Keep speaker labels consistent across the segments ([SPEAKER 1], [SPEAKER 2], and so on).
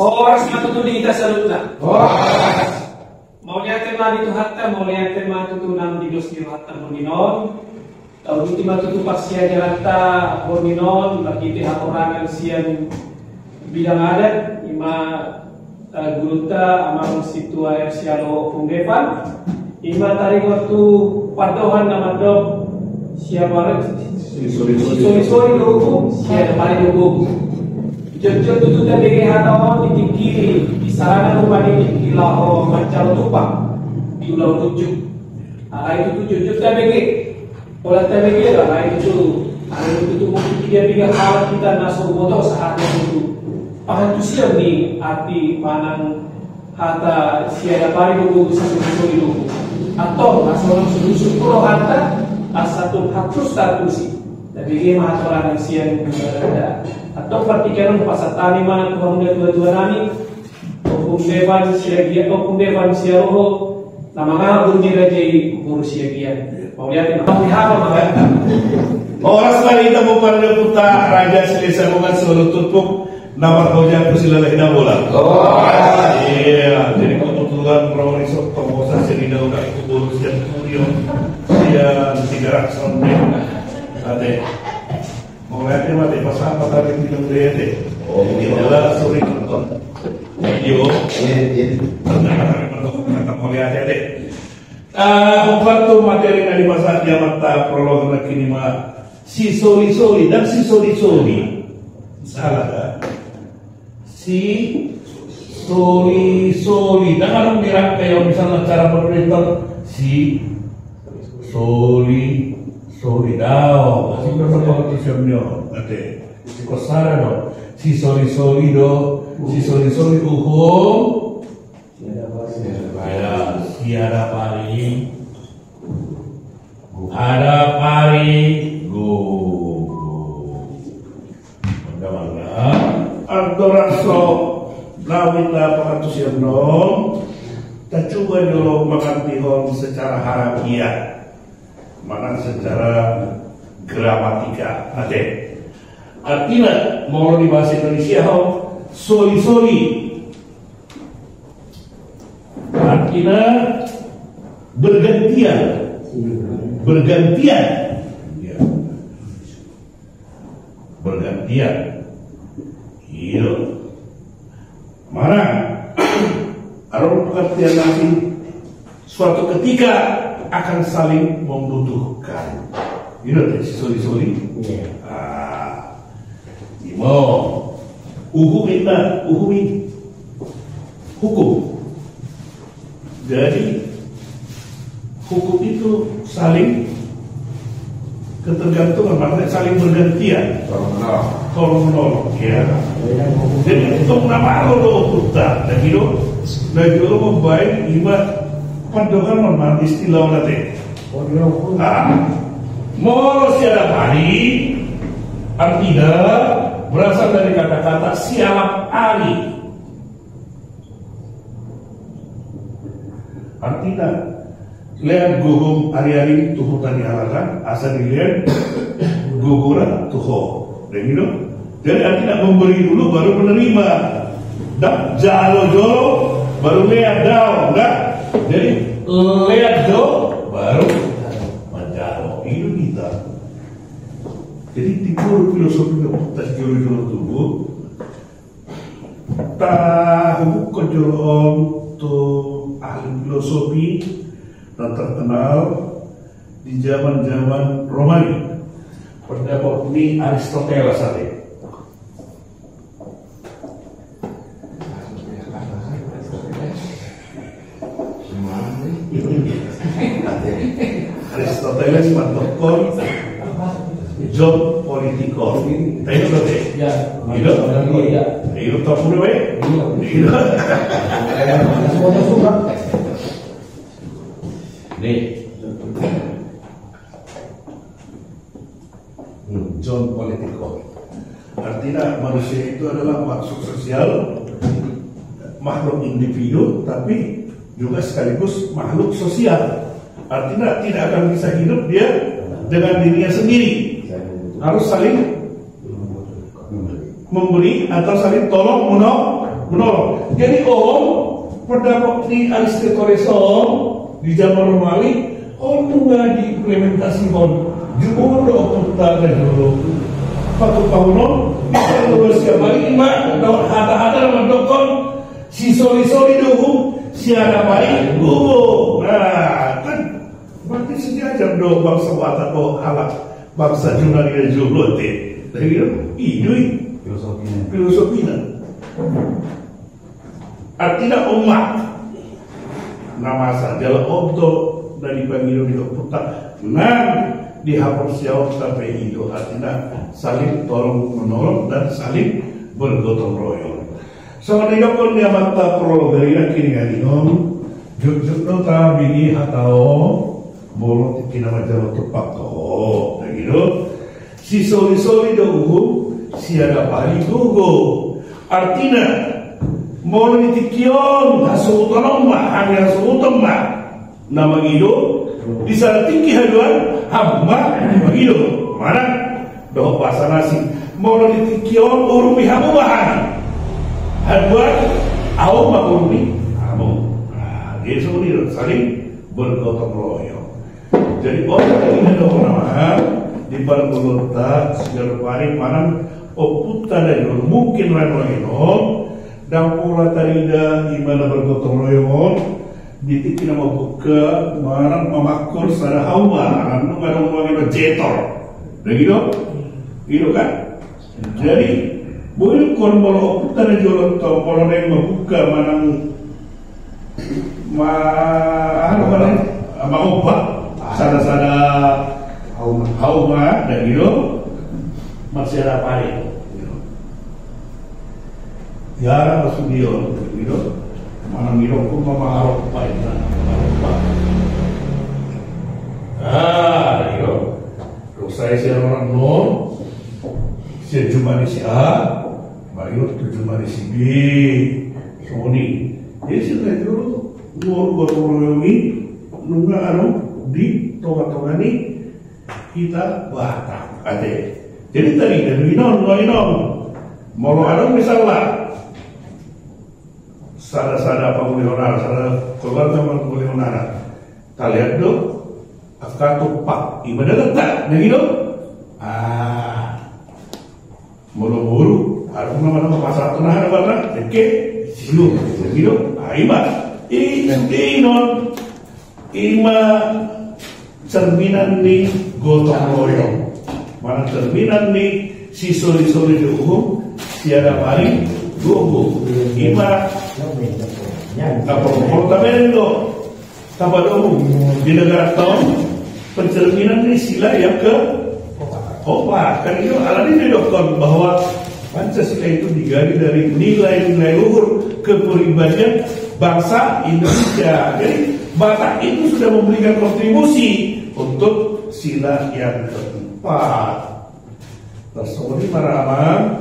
[SPEAKER 1] Oras matutulita sa luna.
[SPEAKER 2] Oras.
[SPEAKER 1] Mauliatin man ito hatta, mauliatin matutunan di Diyos ni hatta mo ninon. Tau iti matutupak siya di hatta mo ninon, nakiti hakurangan siya bilang adat, ima gulunta amang situa siya lo punggepan. Ima tarik waktu patohan na mandok siya barang sisori lugu siya paling lugu. Jod-jod itu dan bagi hatawa di kiri di sarana rumah di kilau macam tupak di ulang tujuh. Itu jod-jod dan bagi olah dan bagi lah itu mungkin dia bikin hal kita nasur bodoh saat itu. Pahan tu siap ni arti panang hata siada pari lugu sampai lugu atau nasional susu pulau hata asatun hatus statusi. Tapi dia mahatoran yang siang berada atau pertikan pasal tani mana tuhan dia dua nani hukum dewan siagia hukum dewan siaroho nama ngabur dia jadi urus siagia mau lihat yang apa mengatakan
[SPEAKER 3] orang sekali kita mau pada puta raja selesai bukan seluruh tutup nama kaunya kusilalai bola. Iya, jadi kebetulan Rawi Sok pengusaha seni udah ikut urusan studio dia 300 menit ada mau lihatnya mati pas apa tadi film dia deh. Oh, ini adalah suri nonton video. Kita mau lihatnya deh. Waktu materi dari masa dia mata prolog kini mah si soli dan si soli salah kan? Si soli dan kalau mirip kayak misalnya cara berperilaku si soli daw, kasi berpengalaman niyo, ate, si Kosara no, si soli do, si soli uhum, siara pari, ada pari, go, bagaimana? Antoraso, lawita pengatus no, tak coba dulu makan tihon secara harafiah. Mana secara gramatika ada artinya mau di bahasa Indonesia soli artinya bergantian ya. Bergantian iya mana arung pengertian nanti suatu ketika akan saling membutuhkan. Ini si soli. Imo hukum. Jadi hukum itu saling ketergantungan, maksudnya saling bergantian. Tolong menolong. Ya. Jadi itu nama lo putar. Dan itu membaik ibadah. Pandangan normal istilah nanti. Molo siada hari artinya berasal dari kata-kata sialap ari. Artinya lihat gugum ari-ari tuh tani halakan asal dilihat guguran tuh. Dan itu jadi artinya memberi dulu baru menerima. Dan jalo baru lihat daun, enggak? Jadi lihat do baru menjauh itu kita. Jadi timbul filosofi kita jolo tubuh tahu kejolong tu ahli filosofi dan terkenal di zaman Romawi. Pendapat ini Aristoteles tadi. Aristoteles mantokon John Politikon. Tahu berarti? Ya. Itu tak boleh. Nih. John Politikon. Artinya manusia itu adalah makhluk sosial, makhluk individu, tapi juga sekaligus makhluk sosial. Artinya tidak akan bisa hidup dia dengan dirinya sendiri. Harus saling memberi atau saling tolong menolong. Jadi pendapat di Aristoteleson di zaman Romawi nggak diimplementasi jumono putar dan dulu Pak Pauno bisa beberapa kali dapat hata-hata mendokon si soli dulu siapa balik nah kan berarti sejajar dong bangsa watak halak bangsa jurnalnya jumlah dari itu filosofinya artinya umat nama saja lah untuk dari pemilu di putar nah dihapus jauh sampai itu artinya saling tolong menolong dan saling bergotong royong. Soalnya pun dia mata prolog dari kini kali juk nota bini atau bolot kina majalah tepak begitu. Si soli dohu siada pari gugo artinya mau ditikion hasil utama hanya hasil utama nama itu bisa tinggi haluan hamba begitu mana doh bahasa nasi mau ditikion urumi hamubahan haluan awam urumi hamu dia semuanya saling bergotong royong. Jadi orang ini ada orang di Barbolota segala pari mana oputa dari mungkin rano dan pula tarida di mana bergotong royong ditik nama buka marang memakur sada hawa anu marang wangi jetor begitu kan jadi boleh kon bolo oputa dari jolon to bolo neng membuka marang obat sada hauma dan gitu masih ada pari ya masudion gitu mana miro pun mama harap baik gitu terus saya orang non saya cuma di si A bayu tu cuma di si B Sony jadi saya dulu baru nunggu di tonga ni kita batak ade. Jadi tadi dari non mau misalnya sada pemulionar, sada keluarga pemulionar. Kalian do akan tupak ibadah letak, begitu? Mulu-mulu, harus nama pasar tanah ada mana? Oke, silu, begitu? Ibadah. Ini non ima cerminan nih gotong royong. Mana cerminan nih si soli dihukum siada paling duo ima komportamento tabadomu di negara tahun pencerminan nih sila yang ke opat kan itu alami didokter bahwa Pancasila itu digali dari nilai-nilai luhur kepribadian bangsa Indonesia. Jadi Batak itu sudah memberikan kontribusi untuk sila yang keempat. Terus para aman,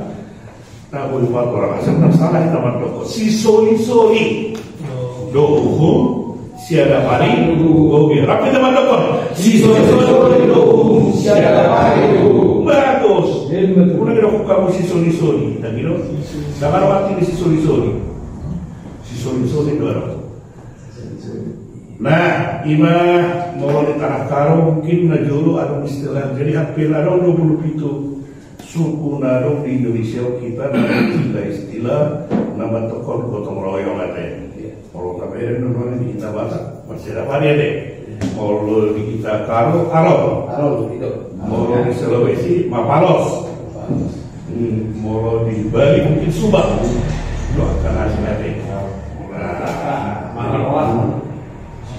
[SPEAKER 3] nah boleh buat orang asal salah teman doko. Si soli dohum siada pari oke. Rapi teman doko. Si soli dohum siada pari bagus. Udah kita kamu si soli, dan gitu. Jangan waktu di si soli. Si soli doang. Nah, ima mau di tanah karo mungkin najulu ada istilah. Jadi apel ada 27 suku narung di Indonesia kita ada istilah nama tokon gotong royong ada. Kalau kami ada di kita Batak masih ada apa deh? Mau di kita karo itu. Mau di Sulawesi Mapalos. Mau di Bali mungkin Subang. Itu akan hasilnya deh.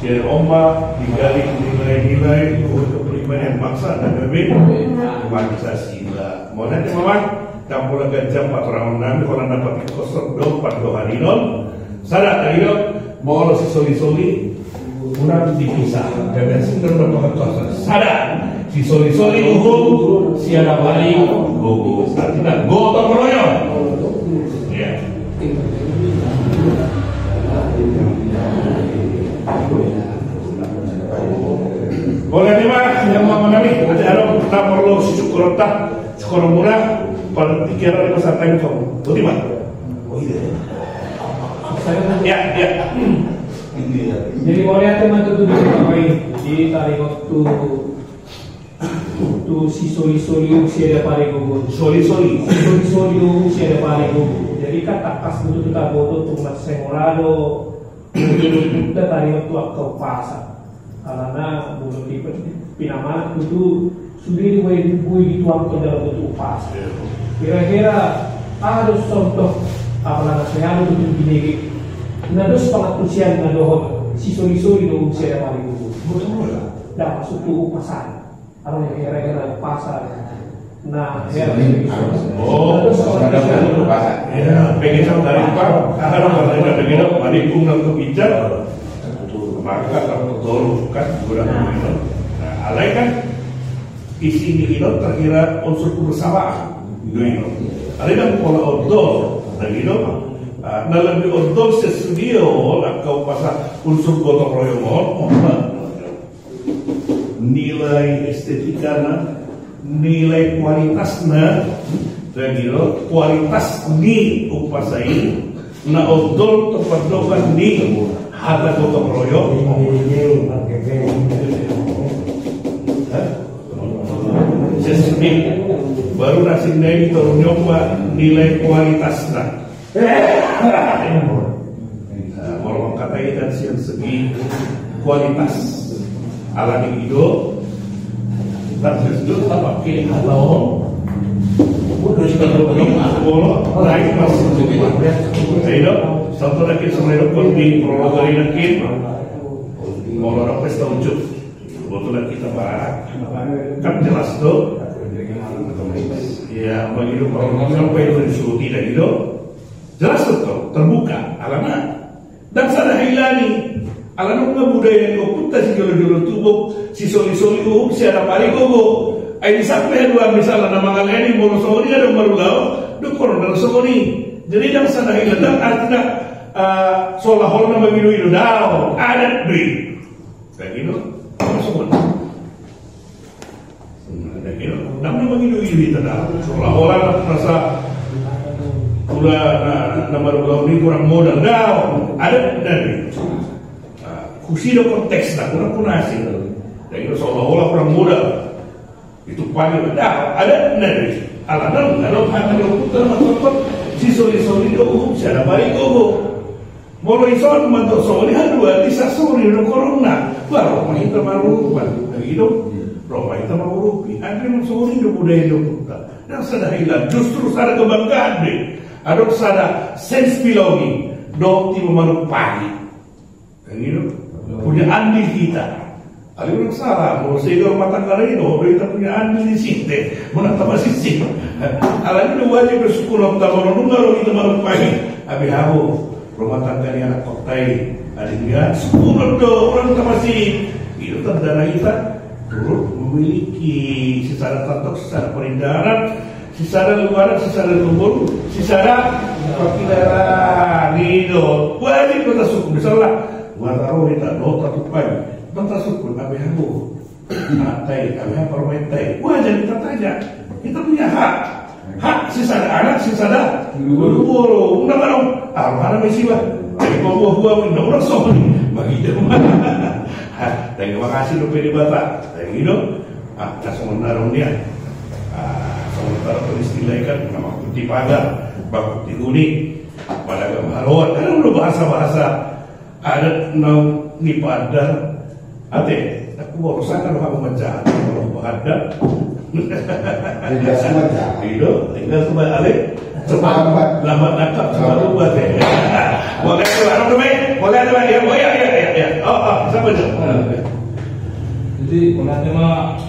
[SPEAKER 3] Jadi ombak digali nilai-nilai kepribadian bangsa dan Pancasila. Mau nanti mama campur gajah 4 orang nanti kalau dapat kosong 24 hari non. Sadar tadi non mau lo si soli kurang dipisah. Jangan singkat berpengetahuan. Sadar si soli hukum siapa paling gugus. Artinya gotong royong. Ya. Boleh nih mah yang mau menami nanti ada kita perlu syukur murah pada pikiran itu sampai kamu. Betul mah? Oh iya. Ya.
[SPEAKER 1] Jadi mau lihat teman tuh di apa ini? Jadi tarik waktu si soli usia ada pari gugur. Soli usia ada pari gugur. Jadi kata pas itu kita bodoh tuh mas semorado. Kita tarik waktu akau pasar. Karena belum pinama itu sudah dibuat dituang ke dalam bentuk pasar. Kira-kira ada contoh apalagi saya ada bentuk gini. Nah terus pengatusian dengan dohon si soli do usia ada pari gugur.
[SPEAKER 3] Betul lah.
[SPEAKER 1] Dah masuk ke pasar. Kalau kira-kira pasar. Nah, ya.
[SPEAKER 3] Oh, ada yang pasar. Ya, pengen sama dari Pak. Kalau ada begini, mari undang ke bicar. Maka kalau kan kurang begitu. Nah, alai kan isi ini terkira unsur kebersamaan. Gitu. Alai kan pola outdoor, gitu. Dalam di outdoor sesudio, kau pasar unsur gotong royong, nilai estetikana, nilai kualitasna, dan gitu, kualitas ni upasai, na odol tempat dokan ni ada gotong royong. Sesuai baru nasi nai turun nyoba nilai kualitasna. Kalau kata itu dari segi kualitas alami hidup terus apa ke halau terus kalau naik masih hidup contoh lagi sebenarnya di prologari lagi mau orang pesta ujuk kebetulan kita barang kan jelas tuh ya begitu kalau sampai itu disuruh tidak hidup jelas tuh terbuka alana dan sana hilani alam nga budaya ko punta si jolo tubo si soli si ada pari gogo ay disapel dua misalnya na mga leni mo soli ada marulao do kono na soli jadi yang sana hilang artinya seolah hol na magilu daw adat bri kayak gitu semua kayak gitu namun magilu itu daw seolah olah rasa pula na marulao ni kurang modal daw adat dari kusido konteks tak kurang punasi dan itu seolah-olah kurang modal itu paling ada dari alasan kalau hanya putar masuk si soli do siapa baik molo ison manto soli dua bisa soli do corona baru mahita marupan gitu roh mahita marupi ada soli do budaya do putar dan sadar hilang justru sadar kebanggaan deh ada sadar sense belonging do tiba marupai gitu punya andil kita. Ada orang salah, mau segera rumah tangga ini, kita punya andil di sini, mana tambah sisi. Alam itu wajib bersyukur om tahu orang kita malu pagi. Abi habu rumah tangga ini anak kotai, ada dia 10 orang tambah sih. Itu tanda kita turut memiliki secara tatok, secara perindahan, secara luar, secara lumpur, secara perkiraan itu wajib kita syukur. Misalnya Wataro kita dota tupai, banta sukun kami habu, atai kami permentai. Wajah kita tanya, kita punya hak sisa anak sisa dah. Guru, undang barang, mana mesiwa? Dari buah undang orang soal bagi dia mana? Terima kasih lu pedi bata, dari itu, langsung menarung dia. Sementara tulistilaikan nama putih pagar, bak putih kuning, pada gambaran. Karena udah bahasa ada nau ni padar ate aku baru sadar kalau baca kalau ada tidak semua itu tinggal coba alik cepat lambat nakap cepat buat boleh orang tu boleh ada ya siapa tu
[SPEAKER 2] jadi ulangnya mah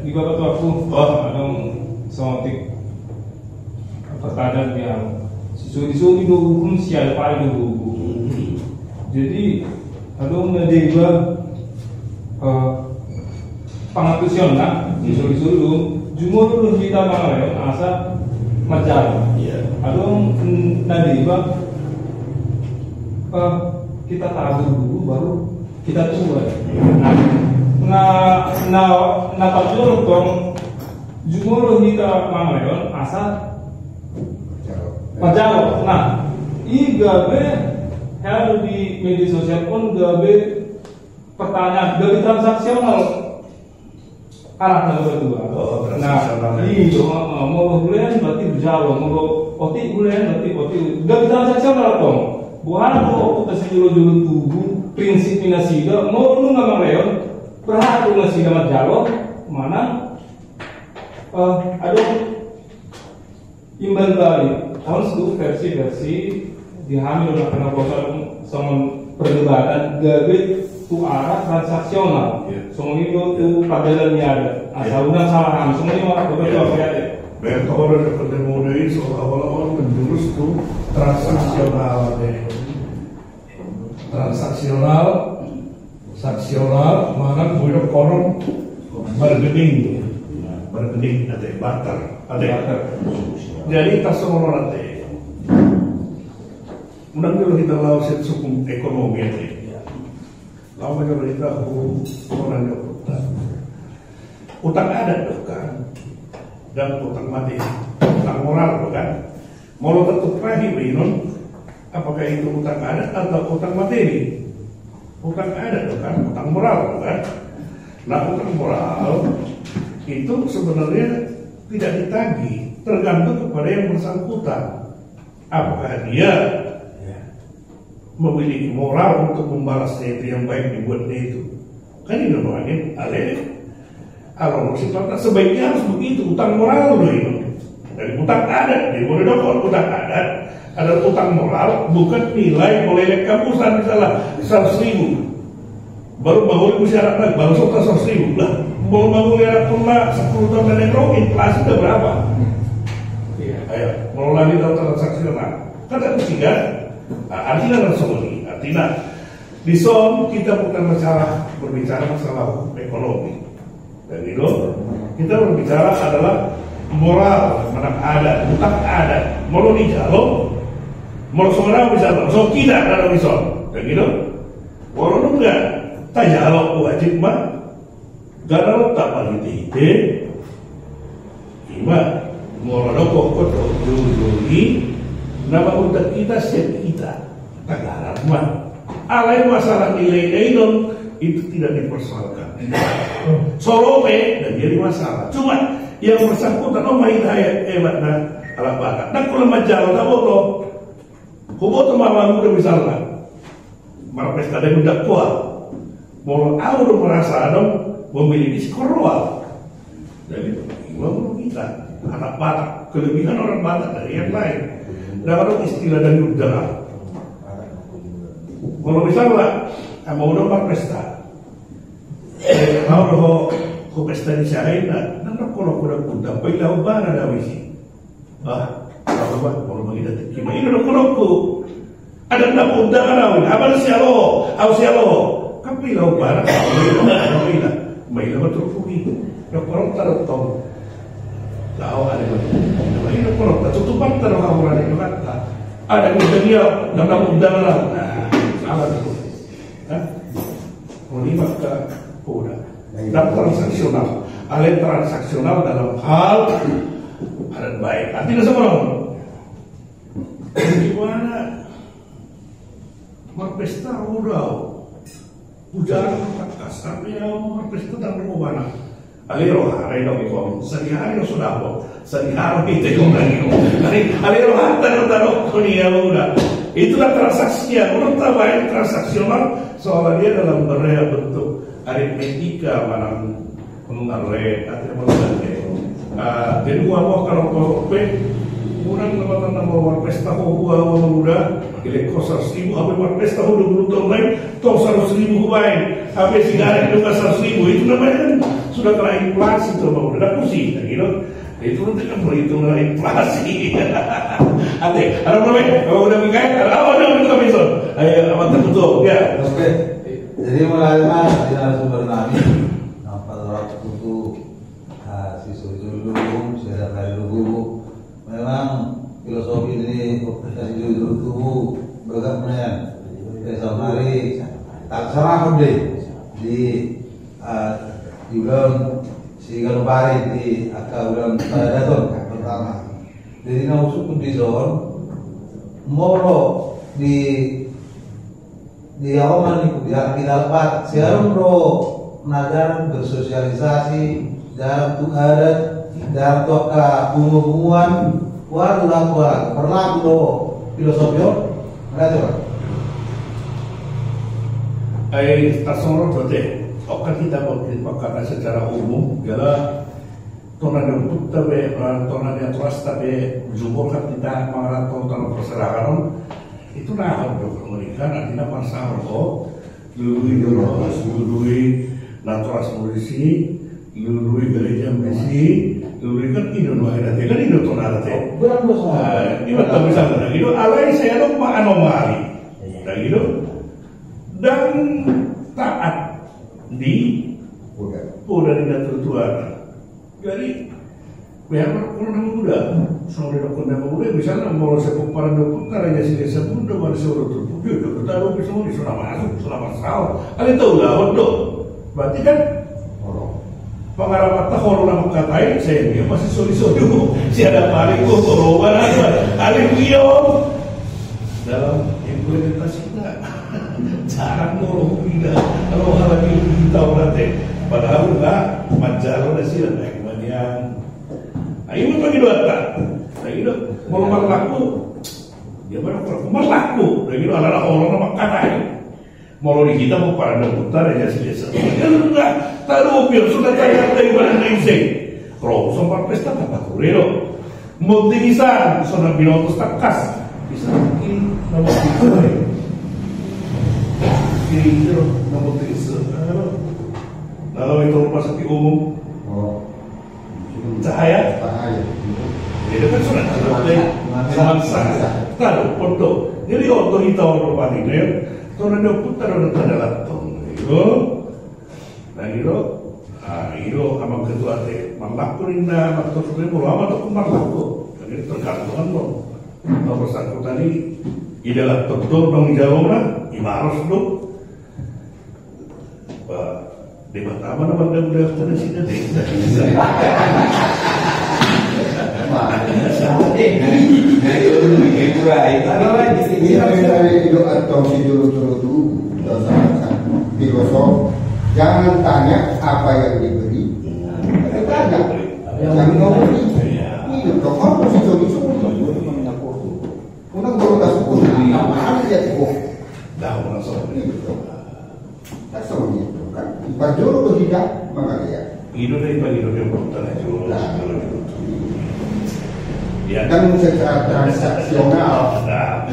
[SPEAKER 2] di bawah tu aku ada sotik pertanyaan yang siswa-siswa itu hukum siapa paling hukum. Jadi ada menjadi pengatusan nak disuruh jumlah dulu kita mengalami asa macam ada nanti kita tahu dulu baru kita tunggu nah kalau dong jumlah kita mengalami asa macam nah gabe harus di media sosial pun gabe pertanyaan, gabe transaksional arah berdua. Nah, itu mau bulan berarti berjalan, mau otik bulan berarti otik. Gabe transaksional dong. Bukan aku kasih dulu tubuh prinsip minasiga mau lu nggak reon berhak lu ngasih nama jalur mana ada imbal balik harus tuh versi dihamil oleh karena proses sama perdebatan gabe tuh arah transaksional semua itu tuh padahalnya ada asal udah salah semua ini orang betul apa ya
[SPEAKER 3] metode ketemu dari seolah-olah menjurus tuh transaksional transaksional mana budak konon bergening ada barter jadi tas semua nanti mudah kalau kita lawan hukum ekonomi ini lawan kalau kita hukum orang utang ada kan dan utang mati utang moral kan mau lo tetap rahim ini apakah itu utang adat atau utang materi? Utang adat kan, utang moral kan. Nah utang moral itu sebenarnya tidak ditagih, tergantung kepada yang bersangkutan. Apakah dia memiliki moral untuk membalasnya itu yang baik dibuatnya itu? Kan ini namanya alih. Kalau sifatnya sebaiknya harus begitu, utang moral loh ini. Dari utang adat, dia boleh dong utang adat. Ada utang moral, bukan nilai melelek kampusan misalnya 100.000 baru bangun masyarakat baru 100.000 lah baru bangun ya pernah 10 tahun dan ekonomi inflasi udah berapa? Ayo mengelola di dalam transaksional kata ketiga artinya resolusi artinya di son kita bukan berbicara masalah hukum ekonomi dan itu kita berbicara adalah moral mana ada utang ada mau di jalur mau seorang bisa so tidak ada bisa kayak gitu walau enggak tanya kalau wajib mah gak ada tak bagi ide ima mau ada kok dulu nama untuk kita siap kita tak ada mah alai masalah nilai daun itu tidak dipersoalkan sorope dan jadi masalah cuma yang bersangkutan main hayat nah ala bakat dan kalau majalah tak bodoh kubo tu malam udah misalnya, marpes kadang udah kuat, mau udah merasa dong memiliki skoroal, jadi imam kita anak Batak kelebihan orang Batak dari yang lain, dan ada istilah dan udara. Kalau misalnya mau udah marpesta, mau udah pesta di sana, dan kalau udah pilih ubah ada misi, kalau bagi datuk kima ini udah kerokku ada nak undangan apa sialo kapi lau barang mai lau terfugi nak korok taruh lau ada mai lau korok tutupan taruh kamu ada yang kata ada dia nak undangan salah itu lima ke udah dan transaksional dalam hal ada baik artinya semua gimana marpesta udah ujar kasarnya marpesta dan rumah aliro hari dong itu sehari sudah kok sehari itu yang lagi aliro hantar taruh dunia udah itulah transaksi yang orang tahu transaksional soalnya dia dalam bentuk aritmetika mana mengareh atau mengareh jadi gua kalau kurang nama warpesta gua muda ilek kosar 1.000 apa warpesta 20 tahun lain toh 100.000 baik apa sigaret juga 100.000 itu namanya kan sudah kena inflasi tuh mau udah pusing gitu itu nanti kan perhitungan inflasi ate ada apa udah mikir ada juga bisa ayo apa tertutup ya
[SPEAKER 4] oke jadi mulai mas di sumber kami apa orang butuh siswa dulu saya dari dulu memang filosofi ini operasi judul tubuh bergabungnya besok hari tak serah deh di bulan si Galupari di bulan Daton pertama jadi nausuk di zon moro di awaman itu di dapat siaran bro nagaran bersosialisasi dalam tuh adat dalam tuh bunga-bunguan waduh lah pernah bro filosofi ada tuh
[SPEAKER 3] tasawur berarti oke kita berpikir secara umum adalah tornado putta be tornado trasta be jumur kan kita maraton tanah perserahan itu nah untuk mereka nanti pasar kok lului naturas polisi lului gereja polisi lului kan Indonesia kan Indonesia teh ini betul misalnya itu alai saya lupa anomali dan itu dan taat di udah tidak tertular jadi biar orang muda sampai dokter muda misalnya mau sepupu para dokter karena sih sepupu udah pada seorang tertutup dia udah taruh bisa mau disuruh masuk sudah masalah kalian tahu lah waduh berarti kan pengarapan tak orang nama katain saya dia masih sori si ada paling korban apa alih beliau dalam implementasi kita jarang ngomong tidak kalau lagi kita berarti padahal enggak majalah sih ada kemudian ayo bagi dua tak lagi dong mau berlaku dia berlaku lagi dong adalah orang nama katain mau di kita mau para dokter aja biasa ya enggak taruh biar sudah tanya dari mana isi kalau sempat pesta kata kurelo mau dinisan sudah bilang terus takas bisa mungkin nomor ini nomor 3 kalau itu rumah sakit umum cahaya itu kan sudah mangsa taruh pondok jadi untuk kita orang paling kalau ada putar ada latong itu dan itu sama ketua teh malaku rinda makto sudah berlama atau malaku jadi tergantung dong nomor satu tadi idalah betul dong jawabnya imaros dong di pertama nama udah dari sini deh.
[SPEAKER 5] Jangan tanya apa yang diberi, tanya yang diberi. Ini dong, kamu sih itu unang baru tak suku, apa dia tuh?
[SPEAKER 3] Dah orang soalnya.
[SPEAKER 5] Tak soalnya. Bajoro tidak mengalir.
[SPEAKER 3] Itu dari bagi yang berputar itu. Ya
[SPEAKER 5] kan secara transaksional.
[SPEAKER 3] Nah,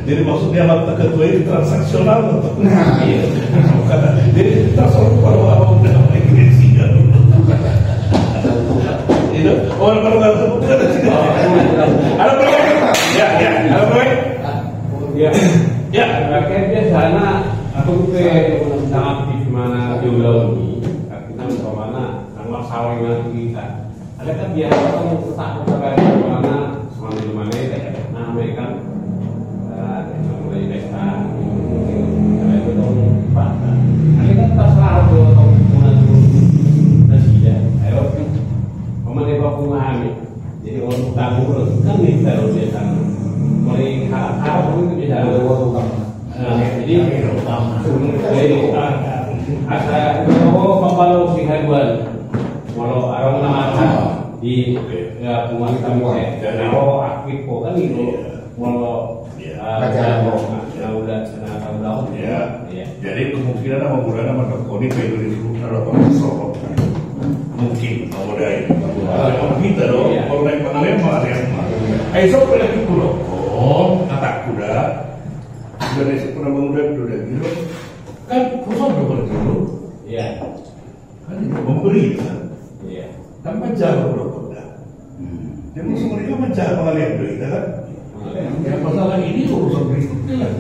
[SPEAKER 3] jadi maksudnya apa ketua itu transaksional atau?
[SPEAKER 5] Nah,
[SPEAKER 3] iya. Jadi transaksional kalau udah agresi kan. Itu orang kalau nggak sebut ada sini. Ada berapa? Ya, ada berapa? Ya,
[SPEAKER 1] akhirnya sana aku tuh sangat aktif mana jauh ini kita mana tanggal sawah yang kita ada kan biasa orang tetap berbagai mana semua di mana ya namanya kan mulai desa ada itu dong bahasa ada kan terserah tuh hubungan tuh nasinya ayo pemanai pemahami jadi orang tabur kan nih terus biasa mulai harap itu bisa ada waktu kamu jadi asa pembalu si haduan walau arang nama di pembangunan kami kalau aktif kok kan itu walau udah tahun
[SPEAKER 3] jadi kemungkinan menggunakan mata koni kayak itu kalau Solo mungkin kalau dari kalau kita dong kalau naik Panglima ada yang ayo sok lagi pulau kata kuda Indonesia pernah mengundang udah gitu kan kosong berapa dulu
[SPEAKER 1] ya
[SPEAKER 3] kan itu memberi kan
[SPEAKER 1] ya
[SPEAKER 3] kan menjaga berapa jadi mereka menjaga pengalian berita kan yang masalah ini urusan berikutnya kan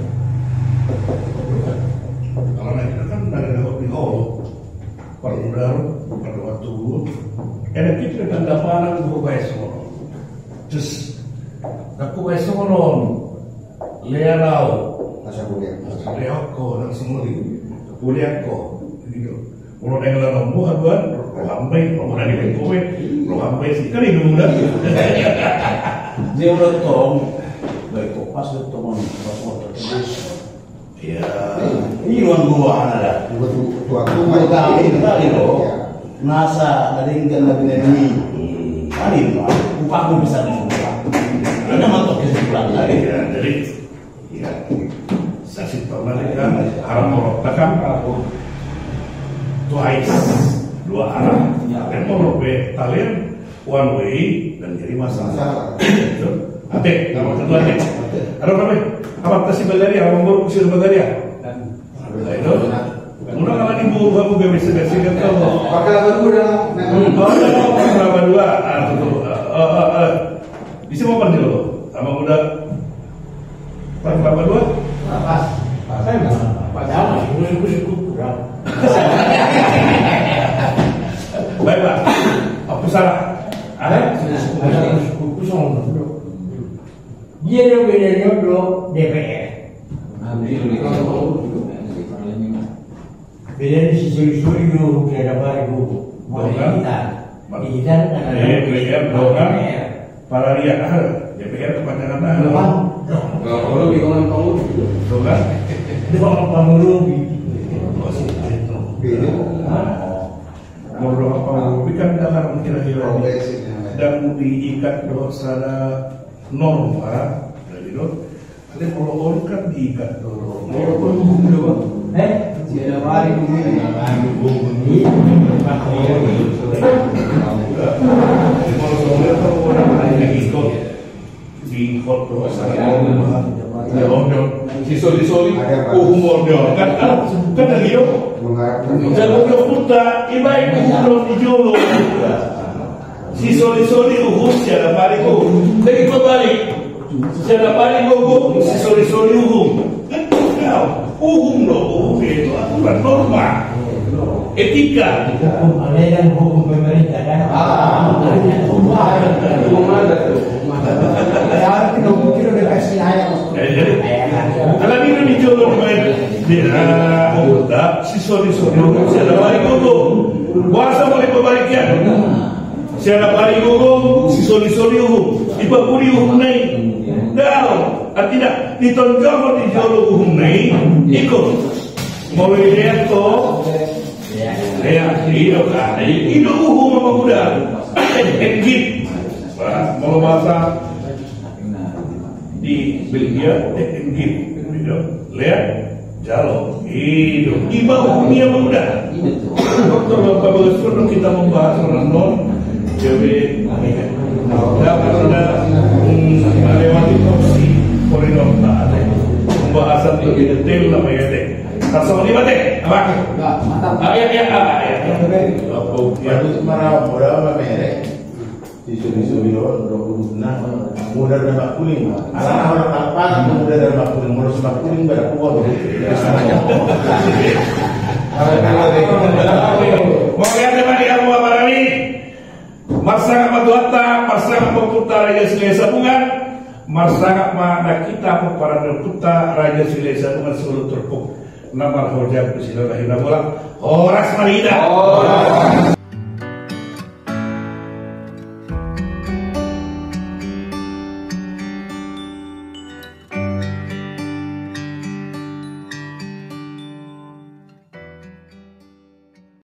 [SPEAKER 3] kalau kita kan dari dapat di hall perundar pada waktu ada kita kan daparan buku besok terus aku besok learau Leoko dan semua itu Puliako gitu. Kalau yang lalu buat lo sampai lo mana di kowe lo sampai sih kan itu mudah.
[SPEAKER 4] Dia udah tolong baik kok
[SPEAKER 6] pas itu mon terus
[SPEAKER 3] Ya.
[SPEAKER 6] ini wan gua ada
[SPEAKER 5] Waktu
[SPEAKER 6] itu tadi loh nasa dari kan lebih dari kali itu upah pun bisa dibuka ada mantok kesimpulan
[SPEAKER 3] Ya, jadi ya saksi kan arah morotakan twice dua arah dan morobe talian one way dan jadi masalah. Ate, nama satu ate. Ada apa? Apa tasih balaria? Apa mau kusir balaria? Itu. Mula kalau ibu baru berbisa bersih kan kalau.
[SPEAKER 5] Pakai lagu dah.
[SPEAKER 3] Berapa dua? Bisa mau panggil lo? Sama muda. Berapa dua?
[SPEAKER 6] pas saya padahal cukup kurang
[SPEAKER 3] Baik pak. Apa salah? Ada?
[SPEAKER 6] cukup kosong dia yang bedanya bro DPR bedanya si suri-suri dulu tidak ada baru boleh kita kan
[SPEAKER 3] DPR program para lihat DPR kepanjangan
[SPEAKER 6] Bang,
[SPEAKER 2] Kalau di kawan kamu,
[SPEAKER 3] program.
[SPEAKER 6] itu orang pengurubi
[SPEAKER 3] Ngobrol apa kan dalam kira-kira dan diikat secara norma dari itu ada kalau kan diikat dulu
[SPEAKER 6] Siapa hari ini?
[SPEAKER 3] kalau soalnya kalau orang lain ikut diikut terus ya ondel sisoli umurnya kan lagi dong jangan udah puta ibaik umur dijolo sisoli uhum siapa balik uhum lagi kembali siapa balik uhum sisoli uhum uhum loh itu aturan norma etika
[SPEAKER 6] Hukum ada yang hukum pemerintah kan? Hukum ada tuh. Ya, kita mungkin udah kasih ayam.
[SPEAKER 3] kalau ini dijolo kemarin sisoli siapa balik uhum puasa boleh pembalikan siapa balik uhum sisoli uhum ipapuri uhum naik dalam artinya ditonjol di jolo uhum naik ikut mau lihat toh ya itu kan itu uhum apa udah engit mau bahasa di Belgia engit lihat jalo itu iba uhumnya apa udah dokter bapak bagus kita membahas orang non cewek dapat ada melewati opsi koridor tak ada pembahasan lebih detail namanya teh. Kasih lima teh, apa? Ya.
[SPEAKER 7] Ya itu marah modal merek. Isu-isu biro 26 mudah dan mak kuning. Anak orang lapangan mudah dan mak kuning, harus mak kuning pada kuat.
[SPEAKER 3] Mau lihat teman di Abu Marani? Marsanga Maduata, Marsanga Putra Raja Silesa Bunga, Marsanga Mana kita para Putra Raja Silesa Bunga seluruh terpuk. Nama Hoja Bismillahirrahmanirrahim. Horas Marida.